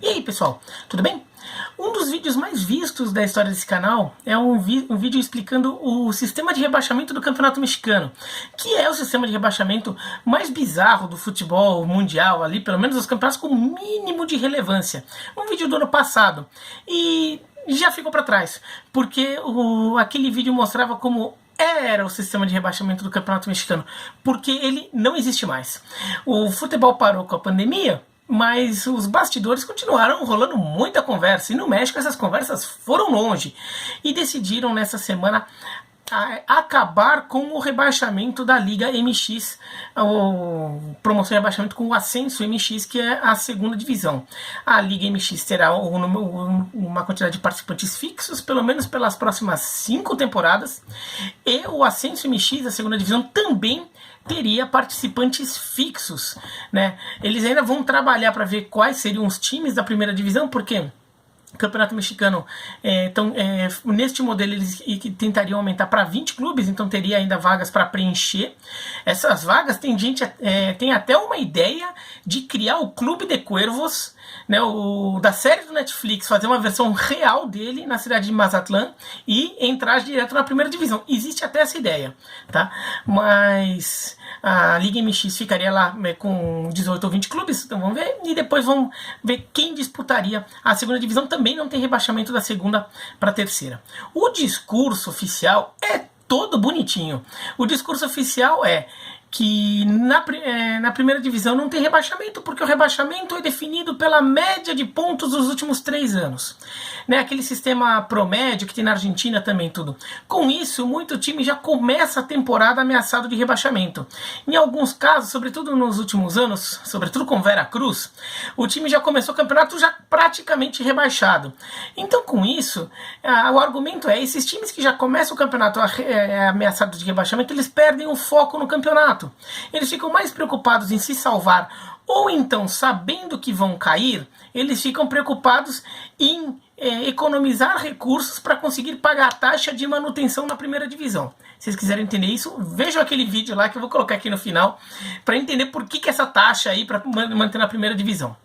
E aí pessoal, tudo bem? Um dos vídeos mais vistos da história desse canal é um vídeo explicando o sistema de rebaixamento do Campeonato Mexicano, que é o sistema de rebaixamento mais bizarro do futebol mundial, ali pelo menos os campeonatos com mínimo de relevância. Um vídeo do ano passado, e já ficou para trás, porque aquele vídeo mostrava como era o sistema de rebaixamento do Campeonato Mexicano, porque ele não existe mais. O futebol parou com a pandemia, mas os bastidores continuaram rolando muita conversa, e no México essas conversas foram longe, e decidiram nessa semana acabar com o rebaixamento da Liga MX, promoção e rebaixamento com o Ascenso MX, que é a segunda divisão. A Liga MX terá uma quantidade de participantes fixos, pelo menos pelas próximas 5 temporadas, e o Ascenso MX, a segunda divisão, também teria participantes fixos, né? Eles ainda vão trabalhar para ver quais seriam os times da primeira divisão, porque o Campeonato Mexicano, neste modelo, eles tentariam aumentar para 20 clubes, então teria ainda vagas para preencher. Essas vagas, tem até uma ideia de criar o Clube de Cuervos, né, da série do Netflix, fazer uma versão real dele na cidade de Mazatlán e entrar direto na primeira divisão. Existe até essa ideia, tá? Mas a Liga MX ficaria lá com 18 ou 20 clubes, então vamos ver, e depois vamos ver quem disputaria a segunda divisão. Também não tem rebaixamento da segunda para a terceira. O discurso oficial é todo bonitinho. O discurso oficial é que na primeira divisão não tem rebaixamento, porque o rebaixamento é definido pela média de pontos dos últimos 3 anos. Né? Aquele sistema promédio que tem na Argentina também, tudo. Com isso, muito time já começa a temporada ameaçado de rebaixamento. Em alguns casos, sobretudo nos últimos anos, sobretudo com Veracruz, o time já começou o campeonato já praticamente rebaixado. Então, com isso, o argumento é, esses times que já começam o campeonato ameaçados de rebaixamento, eles perdem o foco no campeonato. Eles ficam mais preocupados em se salvar, ou então, sabendo que vão cair, eles ficam preocupados em economizar recursos para conseguir pagar a taxa de manutenção na primeira divisão. Se vocês quiserem entender isso, vejam aquele vídeo lá que eu vou colocar aqui no final, para entender por que essa taxa aí para manter na primeira divisão.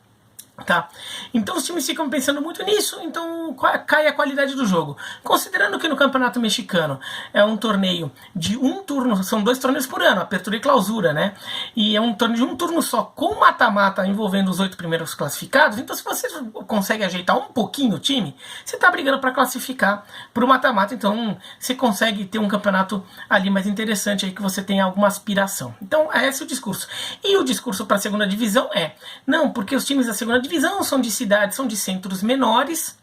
Tá? Então os times ficam pensando muito nisso, então cai a qualidade do jogo. Considerando que no Campeonato Mexicano é um torneio de um turno, são 2 torneios por ano, apertura e clausura, né? E é um torneio de um turno só, com mata-mata envolvendo os 8 primeiros classificados. Então se você consegue ajeitar um pouquinho o time, você tá brigando para classificar para o mata-mata, então você consegue ter um campeonato ali mais interessante, aí que você tem alguma aspiração. Então esse é o discurso. E o discurso para a segunda divisão é, não, porque os times da segunda divisão são de cidades, são de centros menores,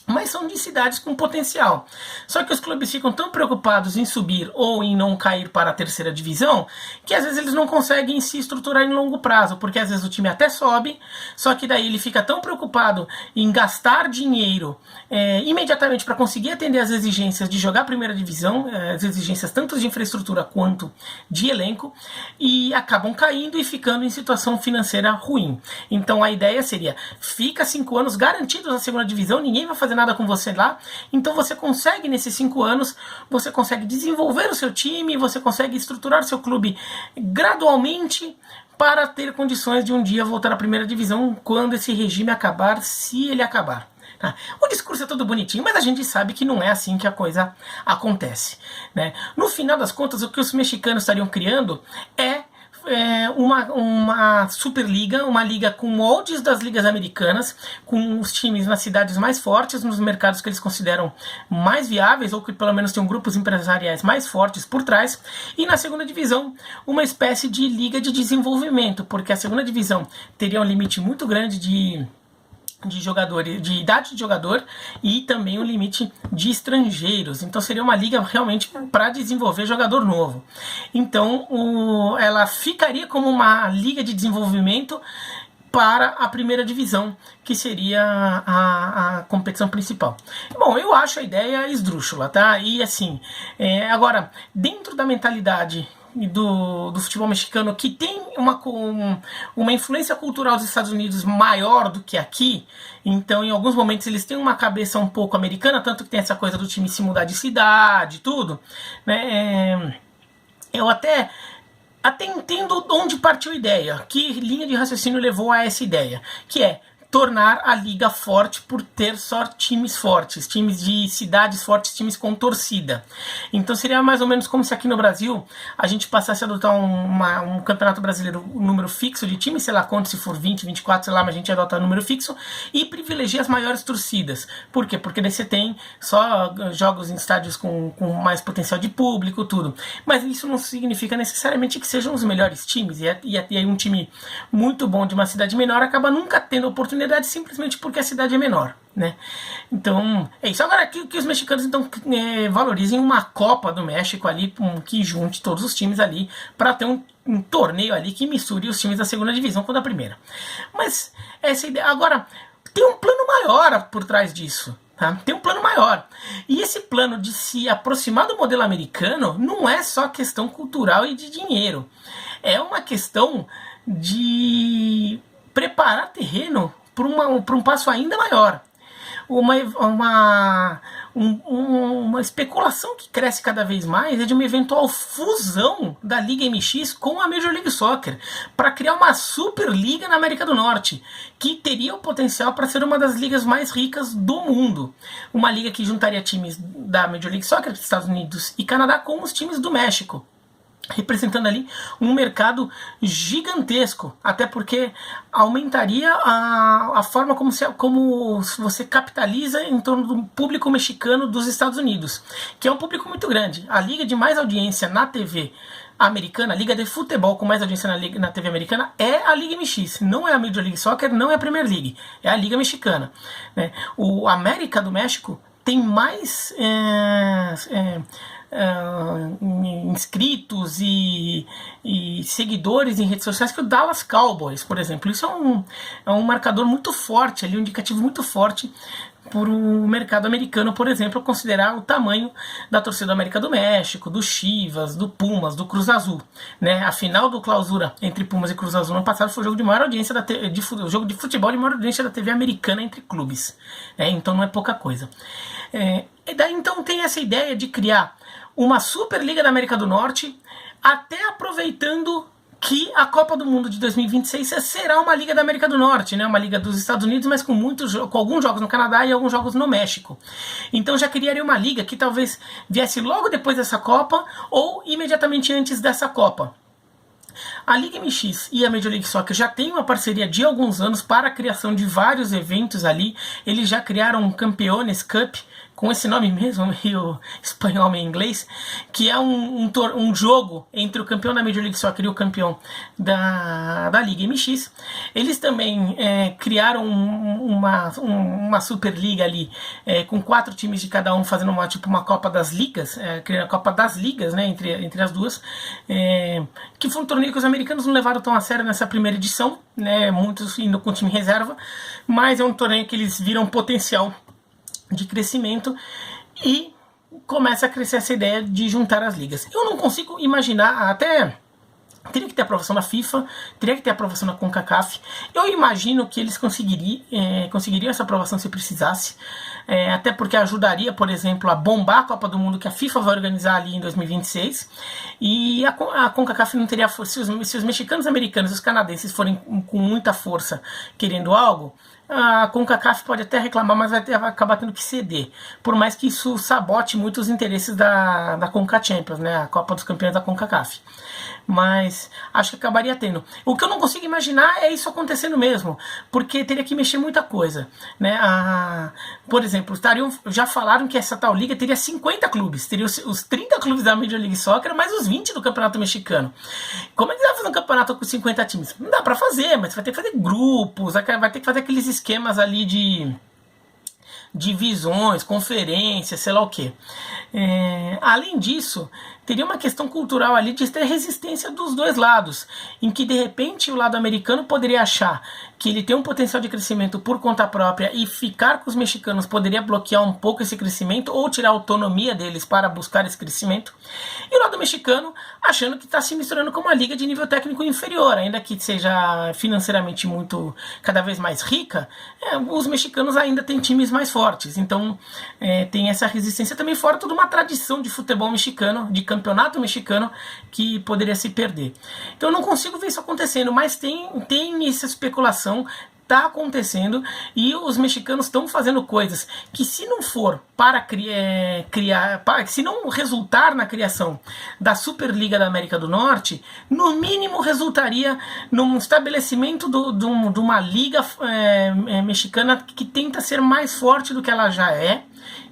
mas são de cidades com potencial. Só que os clubes ficam tão preocupados em subir ou em não cair para a terceira divisão, que às vezes eles não conseguem se estruturar em longo prazo, porque às vezes o time até sobe, só que daí ele fica tão preocupado em gastar dinheiro imediatamente para conseguir atender as exigências de jogar a primeira divisão, as exigências tanto de infraestrutura quanto de elenco, e acabam caindo e ficando em situação financeira ruim. Então a ideia seria, fica 5 anos garantidos na segunda divisão, ninguém vai fazer nada com você lá, então você consegue nesses 5 anos, você consegue desenvolver o seu time, você consegue estruturar o seu clube gradualmente para ter condições de um dia voltar à primeira divisão quando esse regime acabar, se ele acabar. O discurso é todo bonitinho, mas a gente sabe que não é assim que a coisa acontece, né? No final das contas, o que os mexicanos estariam criando é uma Superliga, uma liga com moldes das ligas americanas, com os times nas cidades mais fortes, nos mercados que eles consideram mais viáveis, ou que pelo menos tenham grupos empresariais mais fortes por trás, e na segunda divisão, uma espécie de liga de desenvolvimento, porque a segunda divisão teria um limite muito grande de jogadores, de idade de jogador, e também um limite de estrangeiros. Então seria uma liga realmente para desenvolver jogador novo. Então ela ficaria como uma liga de desenvolvimento para a primeira divisão, que seria a competição principal. Bom, eu acho a ideia esdrúxula, tá? E assim, agora, dentro da mentalidade do futebol mexicano, que tem uma influência cultural dos Estados Unidos maior do que aqui, então em alguns momentos eles têm uma cabeça um pouco americana, tanto que tem essa coisa do time se mudar de cidade, tudo, né? Eu até entendo de onde partiu a ideia, que linha de raciocínio levou a essa ideia, que é tornar a liga forte por ter só times fortes, times de cidades fortes, times com torcida. Então seria mais ou menos como se aqui no Brasil a gente passasse a adotar um campeonato brasileiro, um número fixo de times, sei lá quanto, se for 20, 24, sei lá, mas a gente adota um número fixo e privilegia as maiores torcidas. Por quê? Porque daí você tem só jogos em estádios com mais potencial de público, tudo. Mas isso não significa necessariamente que sejam os melhores times, e aí um time muito bom de uma cidade menor acaba nunca tendo oportunidade simplesmente porque a cidade é menor, né? Então, é isso. Agora, que os mexicanos então valorizem uma Copa do México ali, que junte todos os times ali, para ter um torneio ali que misture os times da segunda divisão com a da primeira. Mas, essa ideia. Agora, tem um plano maior por trás disso. Tá? Tem um plano maior. E esse plano de se aproximar do modelo americano não é só questão cultural e de dinheiro. É uma questão de preparar terreno para um passo ainda maior. Uma especulação que cresce cada vez mais é de uma eventual fusão da Liga MX com a Major League Soccer para criar uma Superliga na América do Norte, que teria o potencial para ser uma das ligas mais ricas do mundo. Uma liga que juntaria times da Major League Soccer, dos Estados Unidos e Canadá, com os times do México, representando ali um mercado gigantesco, até porque aumentaria a forma como você capitaliza em torno do público mexicano dos Estados Unidos, que é um público muito grande. A liga de mais audiência na TV americana, a liga de futebol com mais audiência na TV americana é a Liga MX, não é a Major League Soccer, não é a Premier League, é a Liga Mexicana, né? O América do México tem mais inscritos e seguidores em redes sociais que o Dallas Cowboys, por exemplo. Isso é um marcador muito forte, ali, um indicativo muito forte por o mercado americano, por exemplo, considerar o tamanho da torcida da América do México, do Chivas, do Pumas, do Cruz Azul, né? A final do Clausura entre Pumas e Cruz Azul no ano passado foi o jogo de maior audiência jogo de futebol de maior audiência da TV americana entre clubes, né? Então não é pouca coisa. E daí então tem essa ideia de criar uma Superliga da América do Norte, até aproveitando que a Copa do Mundo de 2026 será uma Liga da América do Norte, né? Uma Liga dos Estados Unidos, mas com alguns jogos no Canadá e alguns jogos no México. Então já criaria uma liga que talvez viesse logo depois dessa Copa ou imediatamente antes dessa Copa. A Liga MX e a Major League Soccer já têm uma parceria de alguns anos para a criação de vários eventos ali. Eles já criaram um Campeones Cup, com esse nome mesmo, meio espanhol, meio inglês, que é um jogo entre o campeão da Major League Soccer e o campeão da Liga MX. Eles também criaram uma Superliga ali, com 4 times de cada um, fazendo uma Copa das Ligas, criando a Copa das Ligas, né, entre as duas, que foi um torneio que os americanos não levaram tão a sério nessa primeira edição, né, muitos indo com time reserva, mas é um torneio que eles viram potencial de crescimento e começa a crescer essa ideia de juntar as ligas. Eu não consigo imaginar, até teria que ter aprovação da FIFA, teria que ter aprovação da CONCACAF. Eu imagino que eles conseguiriam essa aprovação se precisasse, até porque ajudaria, por exemplo, a bombar a Copa do Mundo que a FIFA vai organizar ali em 2026, e a CONCACAF não teria força. Se os mexicanos, americanos e os canadenses forem com muita força querendo algo, a CONCACAF pode até reclamar, mas vai acabar tendo que ceder, por mais que isso sabote muito os interesses da CONCACHAMPIONS, né, a Copa dos Campeões da CONCACAF. Mas acho que acabaria tendo. O que eu não consigo imaginar é isso acontecendo mesmo, porque teria que mexer muita coisa, né? Por exemplo, já falaram que essa tal liga teria 50 clubes, teria os 30 clubes da Major League Soccer, mais os 20 do Campeonato Mexicano. Como é que vai fazer um campeonato com 50 times? Não dá pra fazer, mas vai ter que fazer grupos, vai ter que fazer aqueles esquemas ali de divisões, conferências, sei lá o que. Além disso, teria uma questão cultural ali de ter resistência dos dois lados, em que de repente o lado americano poderia achar que ele tem um potencial de crescimento por conta própria e ficar com os mexicanos poderia bloquear um pouco esse crescimento ou tirar a autonomia deles para buscar esse crescimento, e o lado mexicano achando que está se misturando com uma liga de nível técnico inferior, ainda que seja financeiramente cada vez mais rica, os mexicanos ainda têm times mais fortes, então tem essa resistência também fora toda uma tradição de futebol mexicano, de campeonato mexicano, que poderia se perder. Então eu não consigo ver isso acontecendo, mas tem essa especulação. está acontecendo e os mexicanos estão fazendo coisas que, se não for para se não resultar na criação da Superliga da América do Norte, no mínimo resultaria num estabelecimento de uma liga mexicana que tenta ser mais forte do que ela já é.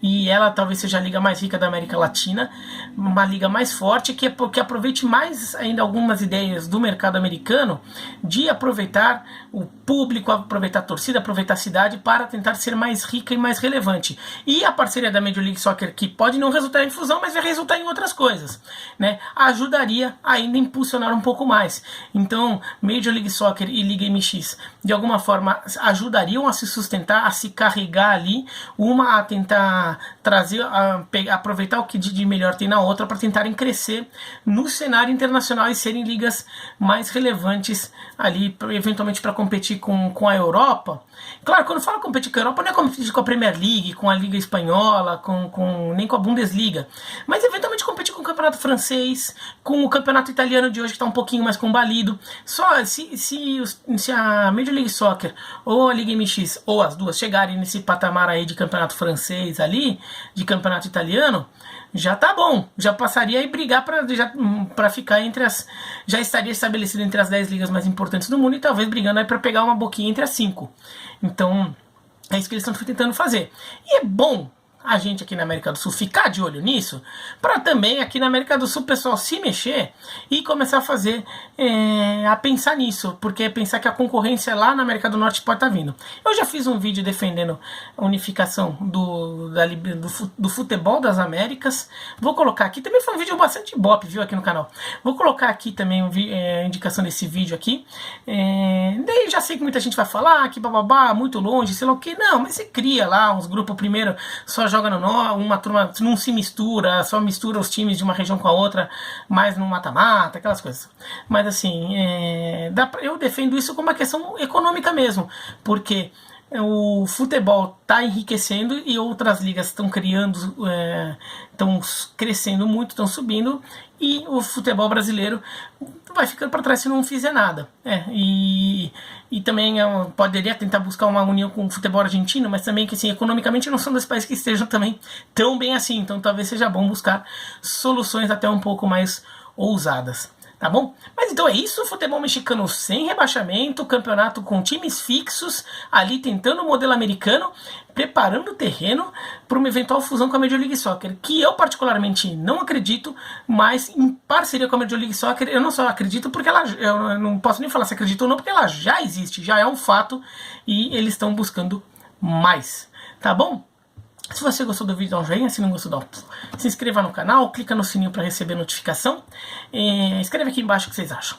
E ela talvez seja a liga mais rica da América Latina, uma liga mais forte que aproveite mais ainda algumas ideias do mercado americano de aproveitar o público, aproveitar a torcida, aproveitar a cidade para tentar ser mais rica e mais relevante. E a parceria da Major League Soccer, que pode não resultar em fusão, mas vai resultar em outras coisas, né, ajudaria ainda a impulsionar um pouco mais. Então, Major League Soccer e Liga MX, de alguma forma, ajudariam a se sustentar, a se carregar ali, uma a tentar trazer, aproveitar o que de melhor tem na outra para tentarem crescer no cenário internacional e serem ligas mais relevantes ali, eventualmente para competir com a Europa. Claro, quando falo competir com a Europa, não é competir com a Premier League, com a Liga Espanhola, nem com a Bundesliga, mas eventualmente competir com o Campeonato Francês, com o Campeonato Italiano de hoje, que está um pouquinho mais combalido. Só se a Major League Soccer ou a Liga MX, ou as duas, chegarem nesse patamar aí de Campeonato Francês ali, de Campeonato Italiano, já tá bom, já passaria a brigar para ficar entre as... Já estaria estabelecido entre as 10 ligas mais importantes do mundo e talvez brigando aí para pegar uma boquinha entre as 5. Então, é isso que eles estão tentando fazer. E é bom a gente aqui na América do Sul ficar de olho nisso, para também aqui na América do Sul o pessoal se mexer e começar a fazer, a pensar nisso, porque pensar que a concorrência lá na América do Norte pode estar vindo. Eu já fiz um vídeo defendendo a unificação do futebol das Américas, vou colocar aqui, também foi um vídeo bastante ibope, viu, aqui no canal. Vou colocar aqui também a indicação desse vídeo aqui, daí já sei que muita gente vai falar que bababá, muito longe, sei lá o que, não, mas você cria lá uns grupos primeiro, só joga uma turma, não se mistura, só mistura os times de uma região com a outra, mais no mata-mata, aquelas coisas. Mas assim, eu defendo isso como uma questão econômica mesmo, porque o futebol está enriquecendo e outras ligas estão estão crescendo muito, estão subindo, e o futebol brasileiro vai ficando para trás se não fizer nada. E também poderia tentar buscar uma união com o futebol argentino, mas também que assim, economicamente não são dois países que estejam também tão bem assim, então talvez seja bom buscar soluções até um pouco mais ousadas. Tá bom? Mas então é isso, futebol mexicano sem rebaixamento, campeonato com times fixos, ali tentando o modelo americano, preparando o terreno para uma eventual fusão com a Major League Soccer, que eu particularmente não acredito, mas em parceria com a Major League Soccer, eu não só acredito porque eu não posso nem falar se acredito ou não, porque ela já existe, já é um fato, e eles estão buscando mais. Tá bom? Se você gostou do vídeo, dá um joinha. Se não gostou, se inscreva no canal, clica no sininho para receber notificação. Escreve aqui embaixo o que vocês acham.